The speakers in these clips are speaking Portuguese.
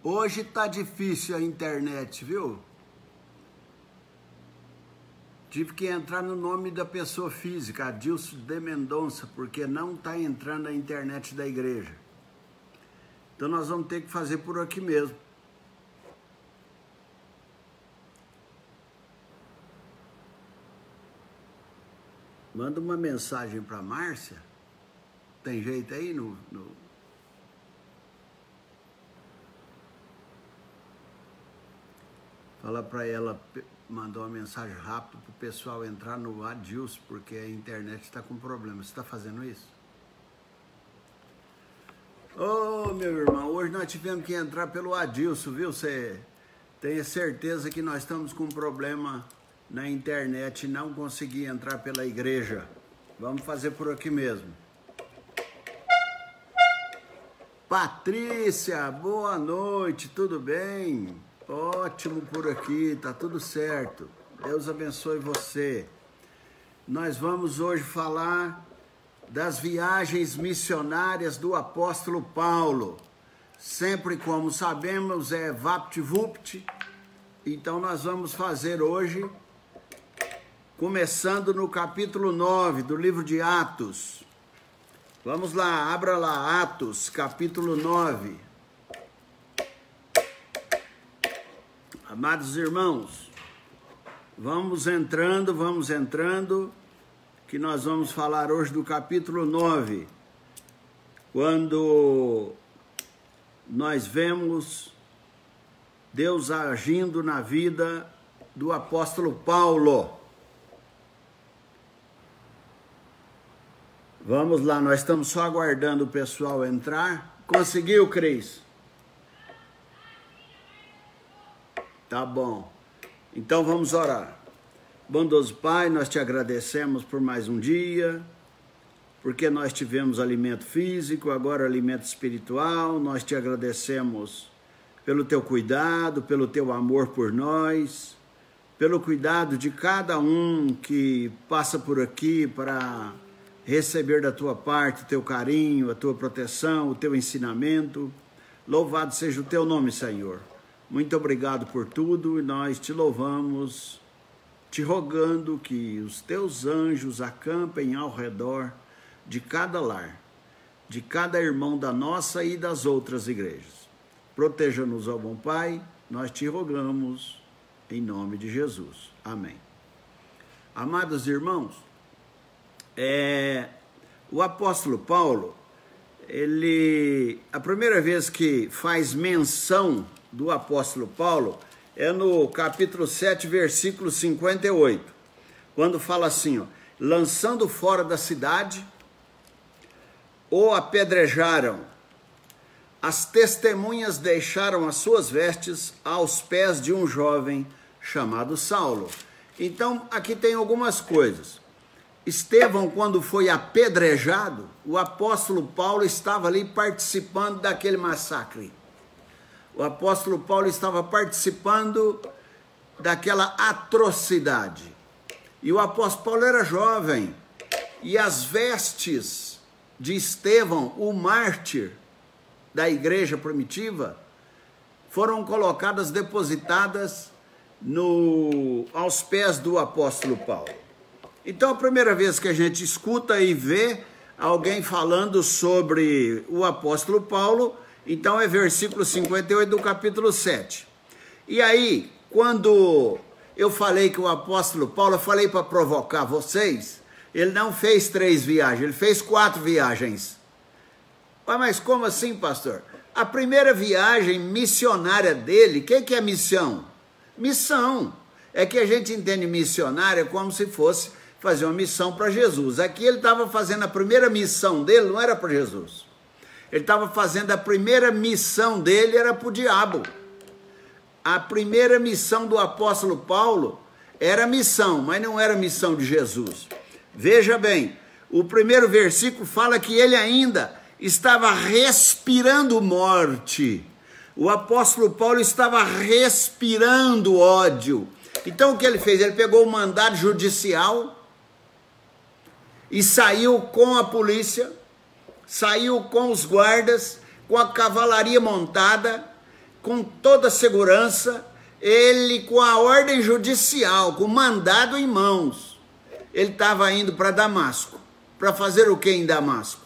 Hoje tá difícil a internet, viu? Tive que entrar no nome da pessoa física, Adilson de Mendonça, porque não tá entrando a internet da igreja. Então nós vamos ter que fazer por aqui mesmo. Manda uma mensagem para Márcia. Tem jeito aí no... Fala para ela mandar uma mensagem rápida para o pessoal entrar no Adilson, porque a internet está com problema. Você está fazendo isso? Ô, meu irmão, hoje nós tivemos que entrar pelo Adilson, viu? Você tenha certeza que nós estamos com um problema na internet e não consegui entrar pela igreja. Vamos fazer por aqui mesmo. Patrícia, boa noite, tudo bem? Ótimo por aqui, tá tudo certo. Deus abençoe você. Nós vamos hoje falar das viagens missionárias do apóstolo Paulo. Sempre, como sabemos, é vapt-vupt. Então nós vamos fazer hoje, começando no capítulo 9 do livro de Atos. Vamos lá, abra lá, Atos, capítulo 9. Amados irmãos, vamos entrando, que nós vamos falar hoje do capítulo 9, quando nós vemos Deus agindo na vida do apóstolo Paulo. Vamos lá, nós estamos só aguardando o pessoal entrar. Conseguiu, Cris? Tá bom. Então vamos orar. Bondoso Pai, nós te agradecemos por mais um dia, porque nós tivemos alimento físico, agora alimento espiritual. Nós te agradecemos pelo teu cuidado, pelo teu amor por nós, pelo cuidado de cada um que passa por aqui para receber da tua parte o teu carinho, a tua proteção, o teu ensinamento. Louvado seja o teu nome, Senhor. Muito obrigado por tudo e nós te louvamos, te rogando que os teus anjos acampem ao redor de cada lar, de cada irmão da nossa e das outras igrejas. Proteja-nos, ó bom Pai, nós te rogamos em nome de Jesus. Amém. Amados irmãos, o apóstolo Paulo, a primeira vez que faz menção do apóstolo Paulo é no capítulo 7, versículo 58, quando fala assim, ó, lançando fora da cidade, o apedrejaram, as testemunhas deixaram as suas vestes aos pés de um jovem chamado Saulo. Então, aqui tem algumas coisas. Estevão, quando foi apedrejado, o apóstolo Paulo estava ali participando daquele massacre. O apóstolo Paulo estava participando daquela atrocidade. E o apóstolo Paulo era jovem. E as vestes de Estevão, o mártir da igreja primitiva, foram colocadas, depositadas aos pés do apóstolo Paulo. Então, a primeira vez que a gente escuta e vê alguém falando sobre o apóstolo Paulo, então é versículo 58 do capítulo 7. E aí, quando eu falei que o apóstolo Paulo, eu falei para provocar vocês, ele não fez 3 viagens, ele fez 4 viagens. Mas como assim, pastor? A primeira viagem missionária dele, o que é missão? Missão. É que a gente entende missionária como se fosse fazer uma missão para Jesus. Aqui ele estava fazendo a primeira missão dele, não era para Jesus. Ele estava fazendo a primeira missão dele, era para o diabo. A primeira missão do apóstolo Paulo era missão, mas não era missão de Jesus. Veja bem, o primeiro versículo fala que ele ainda estava respirando morte. O apóstolo Paulo estava respirando ódio. Então o que ele fez? Ele pegou o mandado judicial e saiu com a polícia, saiu com os guardas, com a cavalaria montada, com toda segurança, ele com a ordem judicial, com o mandado em mãos, ele estava indo para Damasco. Para fazer o que em Damasco?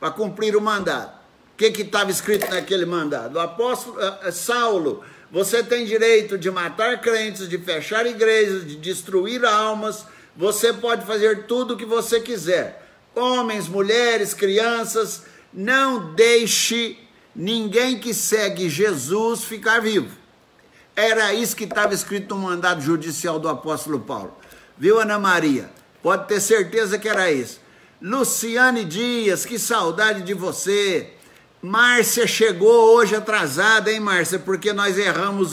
Para cumprir o mandado. O que estava escrito naquele mandado? O apóstolo Saulo, você tem direito de matar crentes, de fechar igrejas, de destruir almas, você pode fazer tudo o que você quiser. Homens, mulheres, crianças, não deixe ninguém que segue Jesus ficar vivo. Era isso que estava escrito no mandado judicial do apóstolo Paulo. Viu, Ana Maria? Pode ter certeza que era isso. Luciane Dias, que saudade de você. Márcia chegou hoje atrasada, hein, Márcia? Porque nós erramos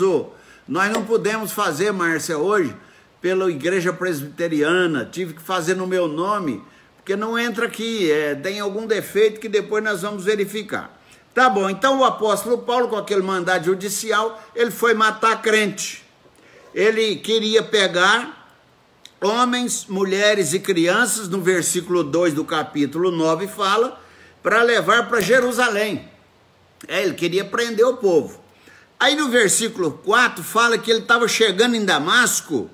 Nós não pudemos fazer, Márcia, hoje, pela Igreja Presbiteriana. Tive que fazer no meu nome, porque não entra aqui. Tem algum defeito que depois nós vamos verificar. Tá bom, então o apóstolo Paulo, com aquele mandado judicial, ele foi matar crente. Ele queria pegar homens, mulheres e crianças, no versículo 2 do capítulo 9 fala, para levar para Jerusalém. Ele queria prender o povo. Aí no versículo 4 fala que ele estava chegando em Damasco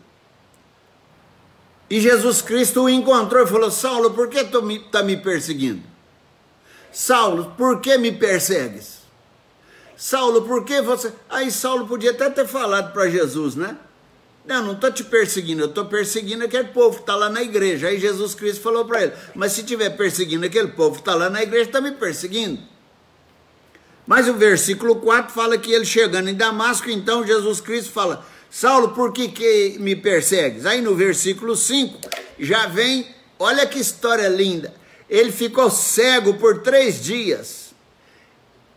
e Jesus Cristo o encontrou e falou: Saulo, por que tu está me perseguindo? Saulo, por que me persegues? Saulo, por que você... Aí Saulo podia até ter falado para Jesus, né? Não estou te perseguindo, eu estou perseguindo aquele povo que está lá na igreja. Aí Jesus Cristo falou para ele: mas se estiver perseguindo aquele povo que está lá na igreja, está me perseguindo. Mas o versículo 4 fala que ele chegando em Damasco, então Jesus Cristo fala: Saulo, por que me persegues? Aí no versículo 5 já vem, olha que história linda. Ele ficou cego por 3 dias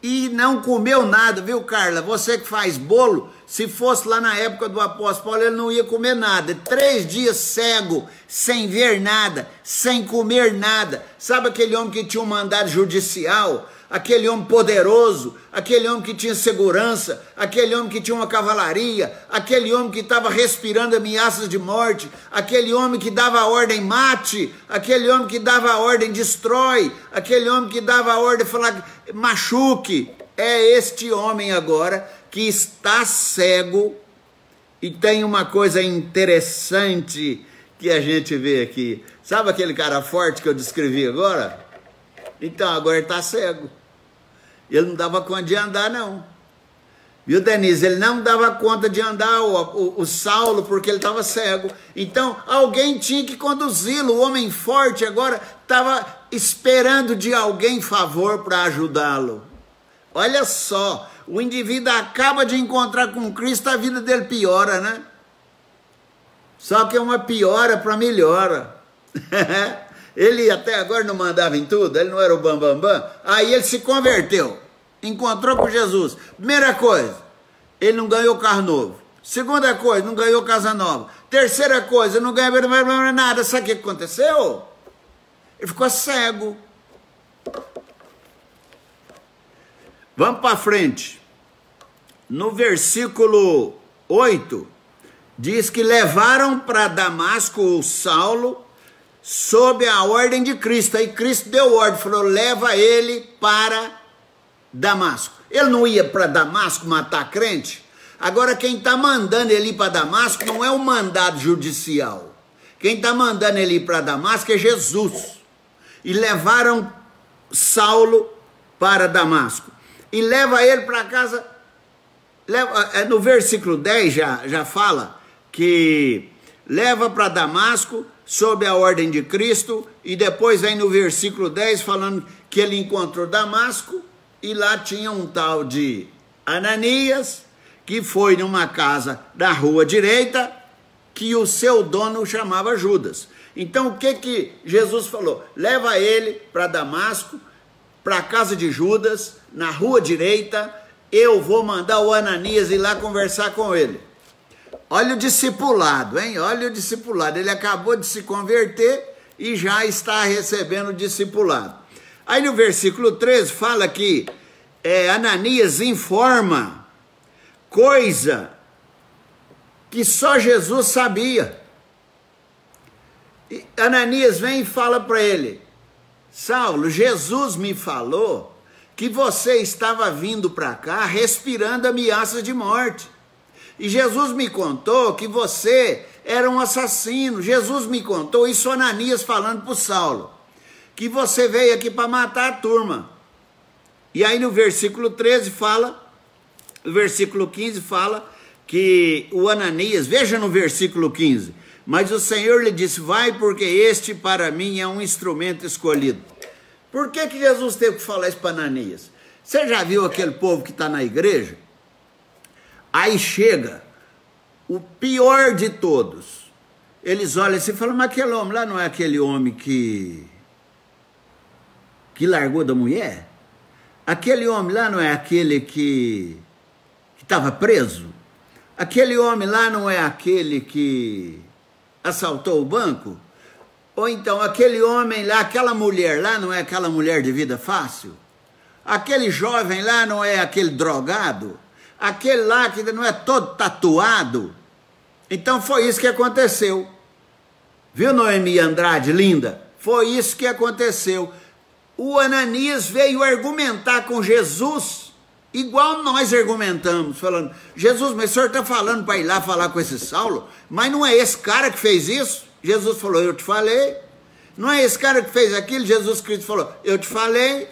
e não comeu nada, viu, Carla? Você que faz bolo, se fosse lá na época do apóstolo Paulo, ele não ia comer nada. 3 dias cego, sem ver nada, sem comer nada. Sabe aquele homem que tinha um mandado judicial? Aquele homem poderoso, aquele homem que tinha segurança, aquele homem que tinha uma cavalaria, aquele homem que estava respirando ameaças de morte, aquele homem que dava a ordem mate, aquele homem que dava a ordem destrói, aquele homem que dava a ordem falar machuque. É este homem agora que está cego. E tem uma coisa interessante que a gente vê aqui. Sabe aquele cara forte que eu descrevi agora? Então agora ele está cego. Ele não dava conta de andar, não. Viu, Denise? Ele não dava conta de andar, o Saulo, porque ele estava cego. Então, alguém tinha que conduzi-lo. O homem forte agora estava esperando de alguém favor para ajudá-lo. Olha só, o indivíduo acaba de encontrar com Cristo, a vida dele piora, né? Só que é uma piora para melhora. Ele até agora não mandava em tudo, ele não era o bambambam. Aí ele se converteu, encontrou com Jesus. Primeira coisa, ele não ganhou carro novo. Segunda coisa, não ganhou casa nova. Terceira coisa, não ganhou nada. Sabe o que aconteceu? Ele ficou cego. Vamos para frente. No versículo 8, diz que levaram para Damasco o Saulo, sob a ordem de Cristo. Aí Cristo deu ordem, falou: leva ele para Damasco. Ele não ia para Damasco matar crente? Agora quem está mandando ele ir para Damasco não é um mandado judicial. Quem está mandando ele ir para Damasco é Jesus. E levaram Saulo para Damasco. E leva ele para casa. No versículo 10 já fala que leva para Damasco sob a ordem de Cristo, e depois vem no versículo 10 falando que ele encontrou Damasco, e lá tinha um tal de Ananias, que foi numa casa da rua direita, que o seu dono chamava Judas. Então o que Jesus falou? Leva ele para Damasco, para a casa de Judas, na rua direita, eu vou mandar o Ananias ir lá conversar com ele. Olha o discipulado, hein? Olha o discipulado. Ele acabou de se converter e já está recebendo o discipulado. Aí no versículo 13 fala que Ananias informa coisa que só Jesus sabia. E Ananias vem e fala para ele: Saulo, Jesus me falou que você estava vindo para cá respirando ameaças de morte. E Jesus me contou que você era um assassino. Jesus me contou, isso Ananias falando para o Saulo, que você veio aqui para matar a turma. E aí no versículo 13 fala, no versículo 15 fala que o Ananias, veja no versículo 15, mas o Senhor lhe disse, vai, porque este para mim é um instrumento escolhido. Por que Jesus teve que falar isso para Ananias? Você já viu aquele povo que está na igreja? Aí chega o pior de todos. Eles olham assim e falam, mas aquele homem lá não é aquele homem que largou da mulher? Aquele homem lá não é aquele que estava preso? Aquele homem lá não é aquele que assaltou o banco? Ou então aquele homem lá, aquela mulher lá não é aquela mulher de vida fácil? Aquele jovem lá não é aquele drogado? Aquele lá que não é todo tatuado? Então foi isso que aconteceu. Viu, Noemi Andrade, linda? Foi isso que aconteceu. O Ananias veio argumentar com Jesus, igual nós argumentamos, falando, Jesus, mas o senhor está falando para ir lá falar com esse Saulo? Mas não é esse cara que fez isso? Jesus falou, eu te falei. Não é esse cara que fez aquilo? Jesus Cristo falou, eu te falei.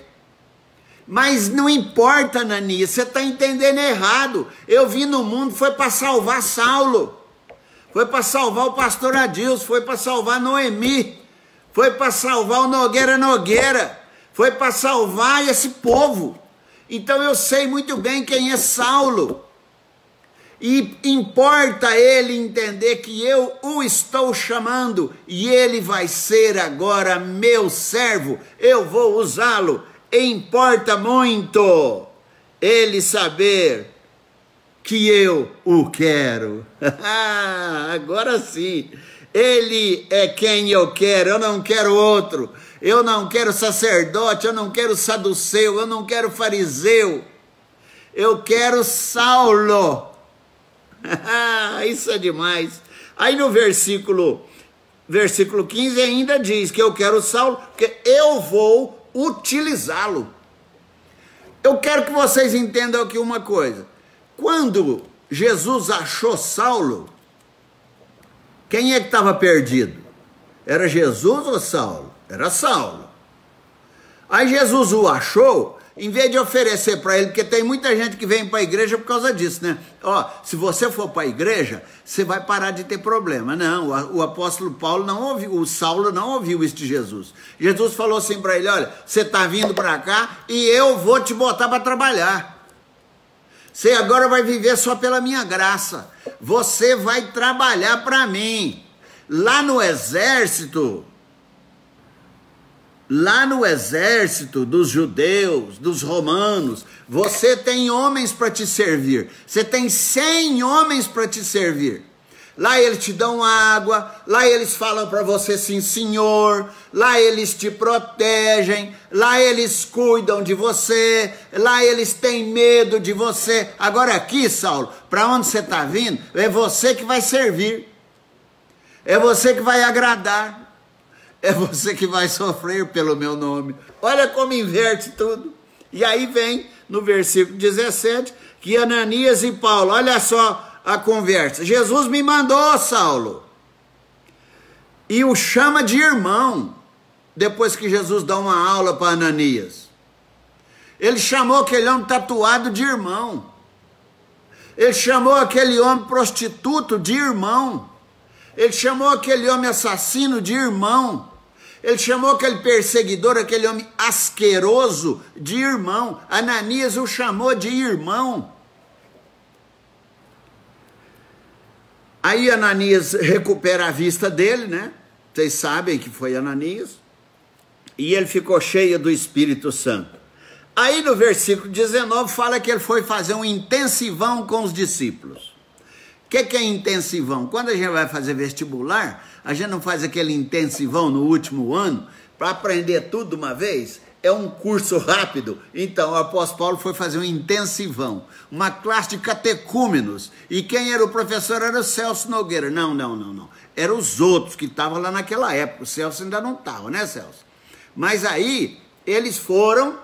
Mas não importa, Ananias, você está entendendo errado. Eu vim no mundo, foi para salvar Saulo. Foi para salvar o pastor Adilson, foi para salvar Noemi, foi para salvar o Nogueira, foi para salvar esse povo. Então eu sei muito bem quem é Saulo. E importa ele entender que eu o estou chamando e ele vai ser agora meu servo. Eu vou usá-lo. Importa muito ele saber que eu o quero. Agora sim, ele é quem eu quero, eu não quero outro. Eu não quero sacerdote, eu não quero saduceu, eu não quero fariseu. Eu quero Saulo. Isso é demais. Aí no versículo 15 ainda diz que eu quero Saulo, porque eu vou utilizá-lo. Eu quero que vocês entendam aqui uma coisa. Quando Jesus achou Saulo, quem é que estava perdido? Era Jesus ou Saulo? Era Saulo. Aí Jesus o achou, em vez de oferecer para ele, porque tem muita gente que vem para a igreja por causa disso, né? Ó, se você for para a igreja, você vai parar de ter problema. Não, o apóstolo Paulo não ouviu, o Saulo não ouviu isso de Jesus. Jesus falou assim para ele, olha, você está vindo para cá e eu vou te botar para trabalhar. Você agora vai viver só pela minha graça. Você vai trabalhar para mim. Lá no exército dos judeus, dos romanos, você tem homens para te servir. Você tem 100 homens para te servir. Lá eles te dão água, lá eles falam para você sim, senhor, lá eles te protegem, lá eles cuidam de você, lá eles têm medo de você. Agora aqui, Saulo, para onde você está vindo, é você que vai servir, é você que vai agradar, é você que vai sofrer pelo meu nome. Olha como inverte tudo. E aí vem no versículo 17, que Ananias e Paulo, olha só a conversa. Jesus me mandou, Saulo, e o chama de irmão, depois que Jesus dá uma aula para Ananias. Ele chamou aquele homem tatuado de irmão. Ele chamou aquele homem prostituto de irmão. Ele chamou aquele homem assassino de irmão. Ele chamou aquele perseguidor, aquele homem asqueroso de irmão. Ananias o chamou de irmão. Aí Ananias recupera a vista dele, né? Vocês sabem que foi Ananias. E ele ficou cheio do Espírito Santo. Aí no versículo 19 fala que ele foi fazer um intensivão com os discípulos. O que é intensivão? Quando a gente vai fazer vestibular, a gente não faz aquele intensivão no último ano para aprender tudo de uma vez? É um curso rápido. Então o apóstolo Paulo foi fazer um intensivão, uma classe de catecúmenos. E quem era o professor era o Celso Nogueira. Não. Eram os outros que estavam lá naquela época. O Celso ainda não estava, né, Celso? Mas aí eles foram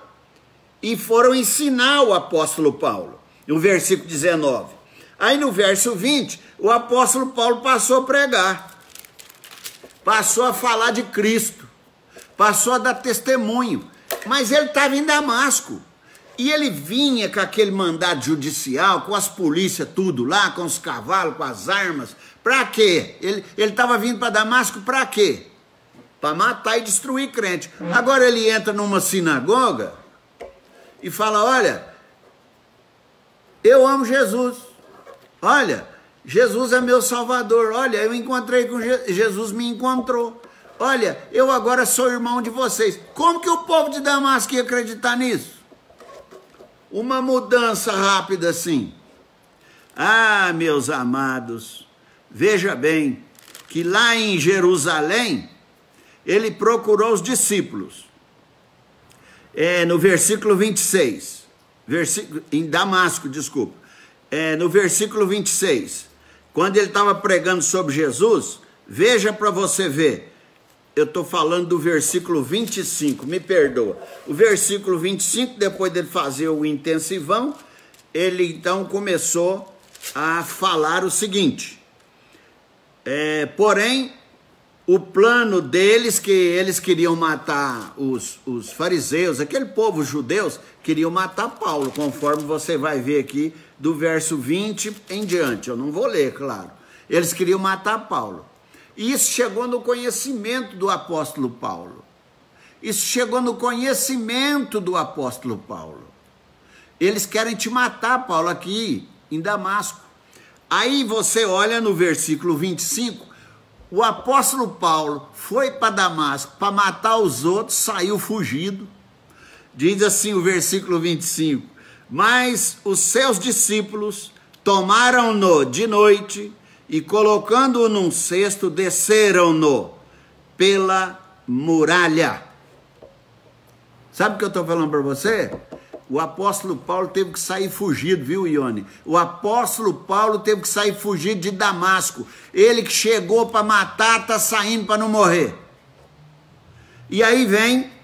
e foram ensinar o apóstolo Paulo, no versículo 19. Aí no verso 20, o apóstolo Paulo passou a pregar, passou a falar de Cristo, passou a dar testemunho, mas ele estava em Damasco, e ele vinha com aquele mandado judicial, com as polícias tudo lá, com os cavalos, com as armas, para quê? Ele estava vindo para Damasco para quê? Para matar e destruir crente. Agora ele entra numa sinagoga e fala, olha, eu amo Jesus, olha, Jesus é meu salvador, olha, eu encontrei com Jesus, me encontrou, olha, eu agora sou irmão de vocês. Como que o povo de Damasco ia acreditar nisso? Uma mudança rápida assim. Ah, meus amados, veja bem que lá em Jerusalém, ele procurou os discípulos. No versículo 26, em Damasco, desculpa. No versículo 26, quando ele estava pregando sobre Jesus, veja para você ver. Eu estou falando do versículo 25, me perdoa. O versículo 25, depois dele fazer o intensivão, ele então começou a falar o seguinte. Porém, o plano deles, que eles queriam matar os fariseus, aquele povo judeus, queriam matar Paulo, conforme você vai ver aqui do verso 20 em diante. Eu não vou ler, claro. Eles queriam matar Paulo. E isso chegou no conhecimento do apóstolo Paulo. Isso chegou no conhecimento do apóstolo Paulo. Eles querem te matar, Paulo, aqui em Damasco. Aí você olha no versículo 25, o apóstolo Paulo foi para Damasco para matar os outros, saiu fugido. Diz assim o versículo 25, mas os seus discípulos tomaram-no de noite e colocando-o num cesto, desceram-no pela muralha. Sabe o que eu estou falando para você? O apóstolo Paulo teve que sair fugido, viu, Ione? O apóstolo Paulo teve que sair fugido de Damasco. Ele que chegou para matar, está saindo para não morrer. E aí vem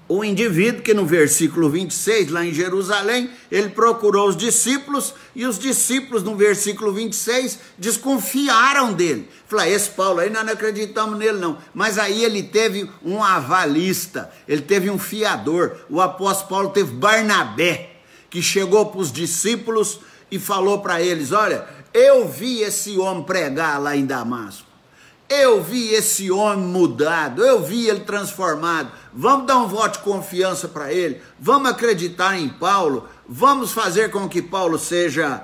o indivíduo que no versículo 26, lá em Jerusalém, ele procurou os discípulos, e os discípulos no versículo 26 desconfiaram dele. Falaram, esse Paulo aí nós não acreditamos nele não. Mas aí ele teve um avalista, ele teve um fiador. O apóstolo Paulo teve Barnabé, que chegou para os discípulos e falou para eles, olha, eu vi esse homem pregar lá em Damasco. Eu vi esse homem mudado, eu vi ele transformado. Vamos dar um voto de confiança para ele, vamos acreditar em Paulo, vamos fazer com que Paulo seja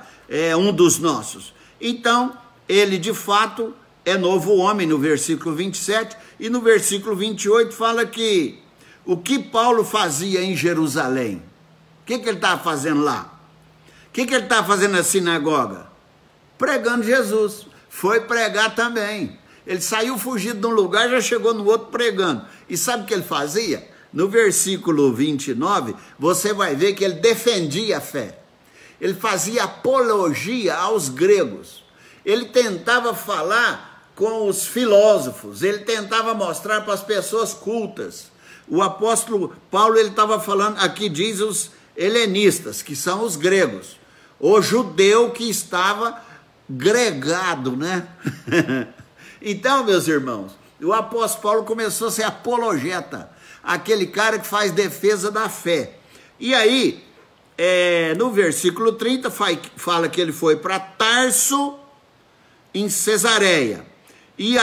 um dos nossos. Então, ele de fato é novo homem no versículo 27, e no versículo 28 fala que o que Paulo fazia em Jerusalém, o que ele estava fazendo lá? O que ele estava fazendo na sinagoga? Pregando Jesus, foi pregar também. Ele saiu fugido de um lugar, já chegou no outro pregando. E sabe o que ele fazia? No versículo 29, você vai ver que ele defendia a fé. Ele fazia apologia aos gregos. Ele tentava falar com os filósofos. Ele tentava mostrar para as pessoas cultas. O apóstolo Paulo, ele estava falando, aqui diz os helenistas, que são os gregos. O judeu que estava gregado, né? Então, meus irmãos, o apóstolo Paulo começou a ser apologeta, aquele cara que faz defesa da fé. E aí, no versículo 30, fala que ele foi para Tarso, em Cesareia. E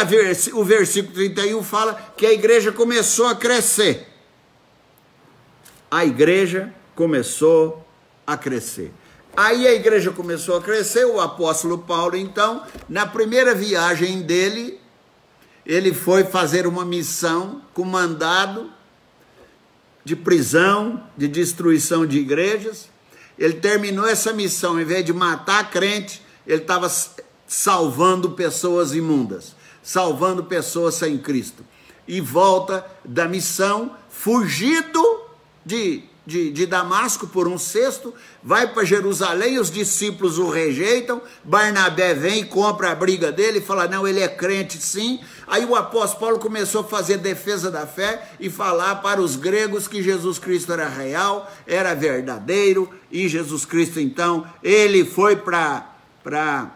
o versículo 31 fala que a igreja começou a crescer. A igreja começou a crescer. Aí a igreja começou a crescer, o apóstolo Paulo, então, na primeira viagem dele, ele foi fazer uma missão com mandado de prisão, de destruição de igrejas. Ele terminou essa missão, em vez de matar crente, ele estava salvando pessoas imundas, salvando pessoas sem Cristo. E volta da missão, fugido de de Damasco por um cesto, vai para Jerusalém, os discípulos o rejeitam, Barnabé vem e compra a briga dele e fala, não, ele é crente sim. Aí o apóstolo Paulo começou a fazer defesa da fé e falar para os gregos que Jesus Cristo era real, era verdadeiro, e Jesus Cristo então, ele foi para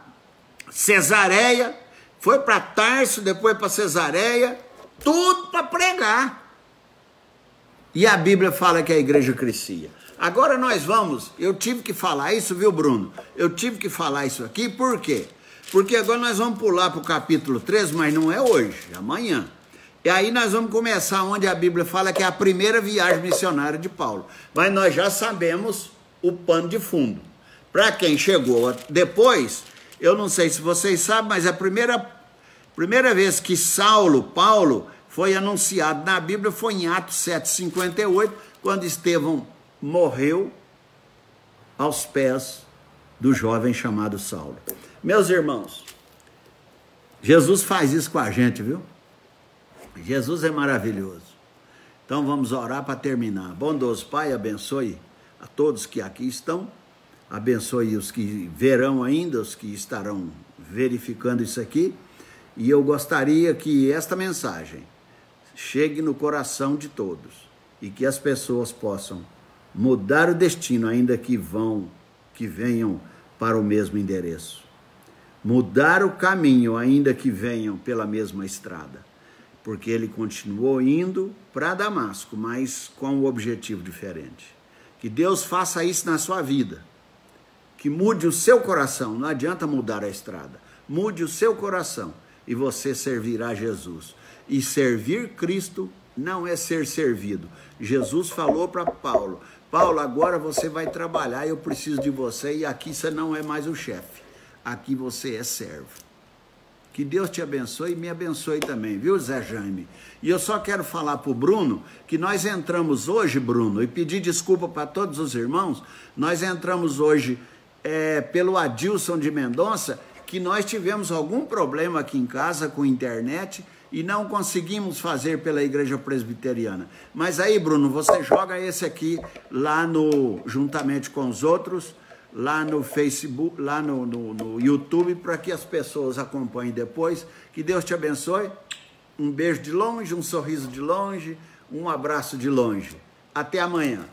Cesareia, foi para Tarso, depois para Cesareia, tudo para pregar. E a Bíblia fala que a igreja crescia. Agora nós vamos, eu tive que falar isso, viu, Bruno? Eu tive que falar isso aqui, por quê? Porque agora nós vamos pular para o capítulo 3, mas não é hoje, é amanhã. E aí nós vamos começar onde a Bíblia fala que é a primeira viagem missionária de Paulo. Mas nós já sabemos o pano de fundo. Para quem chegou depois, eu não sei se vocês sabem, mas a primeira vez que Paulo, foi anunciado na Bíblia foi em Atos 7,58, quando Estevão morreu aos pés do jovem chamado Saulo. Meus irmãos, Jesus faz isso com a gente, viu? Jesus é maravilhoso. Então vamos orar para terminar. Bondoso Pai, abençoe a todos que aqui estão, abençoe os que verão ainda, os que estarão verificando isso aqui, e eu gostaria que esta mensagem chegue no coração de todos e que as pessoas possam mudar o destino, ainda que venham para o mesmo endereço. Mudar o caminho, ainda que venham pela mesma estrada, porque ele continuou indo para Damasco, mas com um objetivo diferente. Que Deus faça isso na sua vida, que mude o seu coração, não adianta mudar a estrada, mude o seu coração e você servirá a Jesus. E servir Cristo não é ser servido. Jesus falou para Paulo, Paulo, agora você vai trabalhar, eu preciso de você, e aqui você não é mais o chefe, aqui você é servo. Que Deus te abençoe e me abençoe também, viu, Zé Jaime? E eu só quero falar para o Bruno, que nós entramos hoje, Bruno, e pedir desculpa para todos os irmãos, nós entramos hoje pelo Adilson de Mendonça, que nós tivemos algum problema aqui em casa com a internet, e não conseguimos fazer pela igreja presbiteriana. Mas aí, Bruno, você joga esse aqui lá juntamente com os outros, lá no Facebook, lá no YouTube, para que as pessoas acompanhem depois. Que Deus te abençoe. Um beijo de longe, um sorriso de longe, um abraço de longe. Até amanhã.